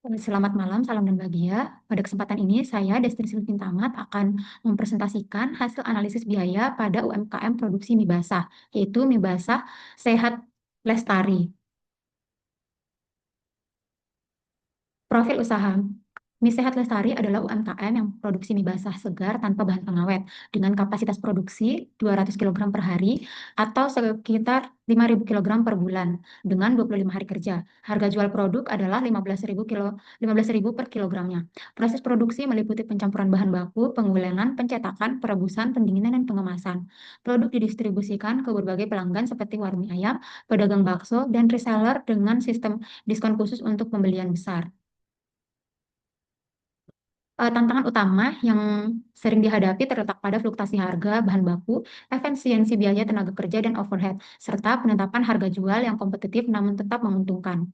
Selamat malam, salam dan bahagia. Pada kesempatan ini, saya, Destri Silvintamat, akan mempresentasikan hasil analisis biaya pada UMKM produksi mie basah, yaitu mie basah Sehat Lestari. Profil usaha. Mie Sehat Lestari adalah UMKM yang produksi mie basah segar tanpa bahan pengawet dengan kapasitas produksi 200 kg per hari atau sekitar 5.000 kg per bulan dengan 25 hari kerja. Harga jual produk adalah 15.000 per kilogramnya. Proses produksi meliputi pencampuran bahan baku, pengulengan, pencetakan, perebusan, pendinginan, dan pengemasan. Produk didistribusikan ke berbagai pelanggan seperti warung mie ayam, pedagang bakso, dan reseller dengan sistem diskon khusus untuk pembelian besar. Tantangan utama yang sering dihadapi terletak pada fluktuasi harga bahan baku, efisiensi biaya tenaga kerja dan overhead, serta penetapan harga jual yang kompetitif namun tetap menguntungkan.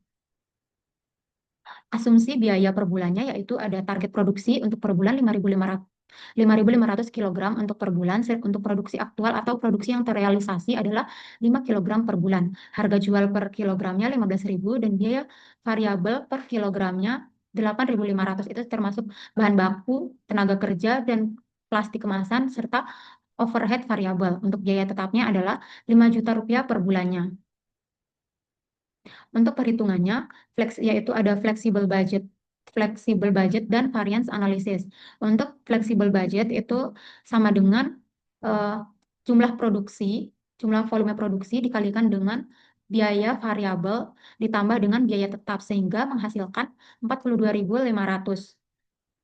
Asumsi biaya per bulannya yaitu ada target produksi untuk per bulan 5.500 kg untuk per bulan, untuk produksi aktual atau produksi yang terrealisasi adalah 5 kg per bulan. Harga jual per kilogramnya 15.000 dan biaya variabel per kilogramnya 8.500, itu termasuk bahan baku, tenaga kerja, dan plastik kemasan, serta overhead variabel. Untuk biaya tetapnya adalah 5 juta rupiah per bulannya. Untuk perhitungannya, yaitu ada flexible budget dan variance analysis. Untuk flexible budget itu sama dengan eh, jumlah produksi, jumlah volume produksi dikalikan dengan biaya variabel ditambah dengan biaya tetap sehingga menghasilkan 42.500.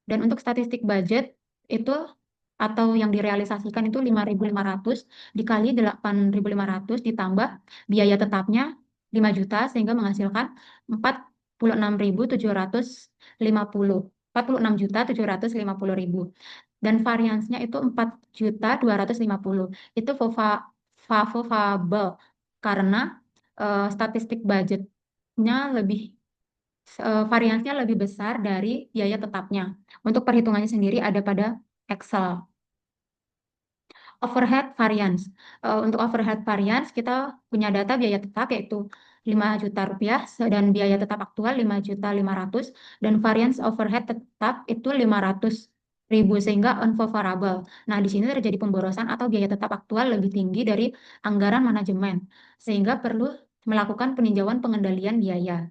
Dan untuk statistik budget itu atau yang direalisasikan itu 5.500 dikali 8.500 ditambah biaya tetapnya 5 juta sehingga menghasilkan 46.750. Dan variansnya itu 4.250. Itu favorable karena statistik budgetnya variansnya lebih besar dari biaya tetapnya. Untuk perhitungannya sendiri ada pada Excel. Overhead variance. Untuk overhead variance kita punya data biaya tetap yaitu 5 juta rupiah dan biaya tetap aktual 5.500.000 dan variance overhead tetap itu 500.000 sehingga unfavorable. Nah, di sini terjadi pemborosan atau biaya tetap aktual lebih tinggi dari anggaran manajemen sehingga perlu melakukan peninjauan pengendalian biaya.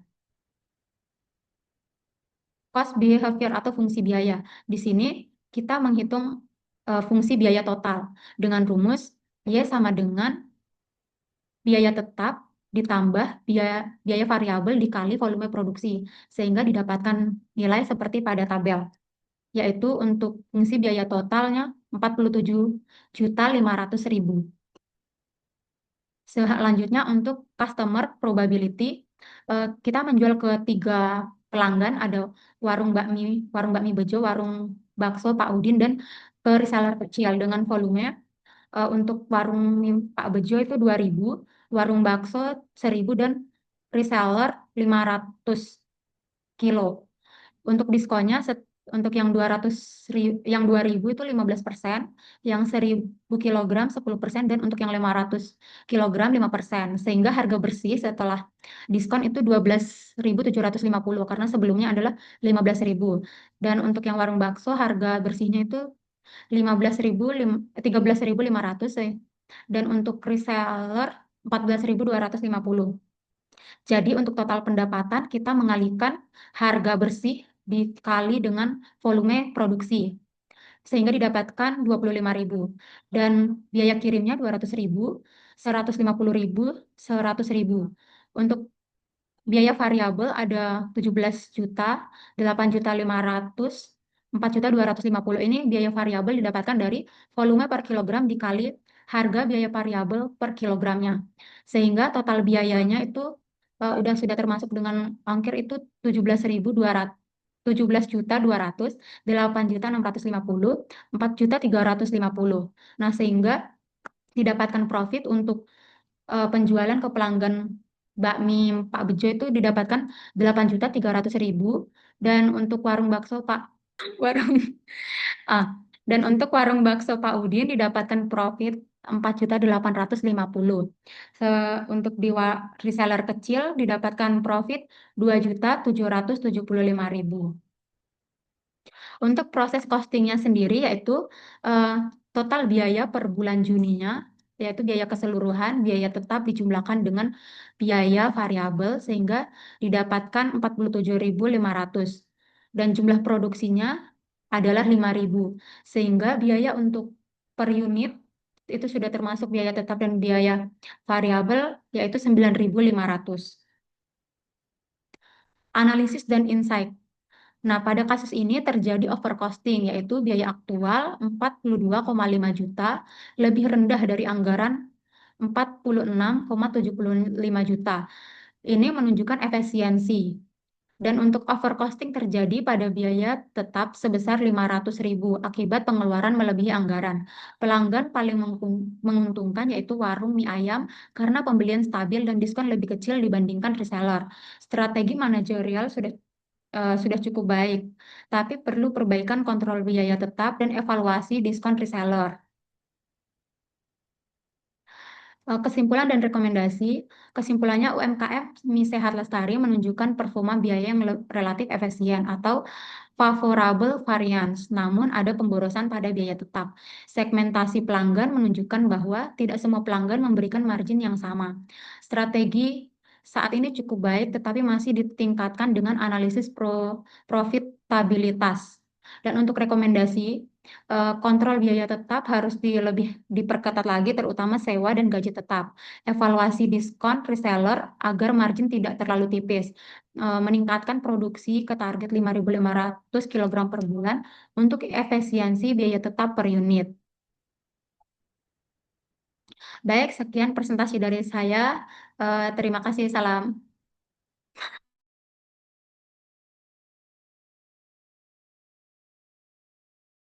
Cost behavior atau fungsi biaya. Di sini kita menghitung fungsi biaya total dengan rumus Y sama dengan biaya tetap ditambah biaya variabel dikali volume produksi sehingga didapatkan nilai seperti pada tabel, yaitu untuk fungsi biaya totalnya 47.500.000. Selanjutnya untuk customer probability, kita menjual ke 3 pelanggan, ada warung bakmi Bejo, warung bakso Pak Udin, dan ke reseller kecil dengan volume untuk warung Pak Bejo itu 2.000, warung bakso 1.000, dan reseller 500 kilo. Untuk diskonnya untuk yang 2.000 itu 15%, yang 1.000 kilogram 10%, dan untuk yang 500 kilogram 5%. Sehingga harga bersih setelah diskon itu 12.750 karena sebelumnya adalah 15.000. Dan untuk yang warung bakso harga bersihnya itu 13.500 dan untuk reseller 14.250. Jadi untuk total pendapatan kita mengalihkan harga bersih dikali dengan volume produksi sehingga didapatkan 25.000 dan biaya kirimnya 200.000, 150.000, 100.000. Untuk biaya variabel ada 17 juta, 8 juta 500, 4 juta 250. Ini biaya variabel didapatkan dari volume per kilogram dikali harga biaya variabel per kilogramnya. Sehingga total biayanya itu sudah termasuk dengan ongkir itu 17.200. 17.200, 8.650, 4.350. Nah, sehingga didapatkan profit untuk penjualan ke pelanggan bakmi Pak Bejo itu didapatkan 8.300.000 dan untuk warung bakso warung ah dan untuk warung bakso Pak Udin didapatkan profit 4.850.000. Untuk reseller kecil didapatkan profit 2.775.000. Untuk proses costingnya sendiri yaitu eh, total biaya per bulan Juninya, yaitu biaya keseluruhan, biaya tetap dijumlahkan dengan biaya variabel sehingga didapatkan 47.500 dan jumlah produksinya adalah 5.000 sehingga biaya untuk per unit itu sudah termasuk biaya tetap dan biaya variabel yaitu 9.500. Analisis dan insight. Nah, pada kasus ini terjadi overcosting, yaitu biaya aktual 42,5 juta, lebih rendah dari anggaran 46,75 juta. Ini menunjukkan efisiensi. Dan untuk overcosting terjadi pada biaya tetap sebesar 500.000 akibat pengeluaran melebihi anggaran. Pelanggan paling menguntungkan yaitu warung mie ayam karena pembelian stabil dan diskon lebih kecil dibandingkan reseller. Strategi manajerial sudah cukup baik, tapi perlu perbaikan kontrol biaya tetap dan evaluasi diskon reseller. Kesimpulan dan rekomendasi, kesimpulannya UMKM Mie Sehat Lestari menunjukkan performa biaya yang relatif efisien atau favorable variance, namun ada pemborosan pada biaya tetap. Segmentasi pelanggan menunjukkan bahwa tidak semua pelanggan memberikan margin yang sama. Strategi saat ini cukup baik, tetapi masih ditingkatkan dengan analisis profitabilitas. Dan untuk rekomendasi, kontrol biaya tetap harus lebih diperketat lagi, terutama sewa dan gaji tetap. Evaluasi diskon reseller agar margin tidak terlalu tipis. Meningkatkan produksi ke target 5.500 kg per bulan untuk efisiensi biaya tetap per unit. Baik, sekian presentasi dari saya. Terima kasih. Salam.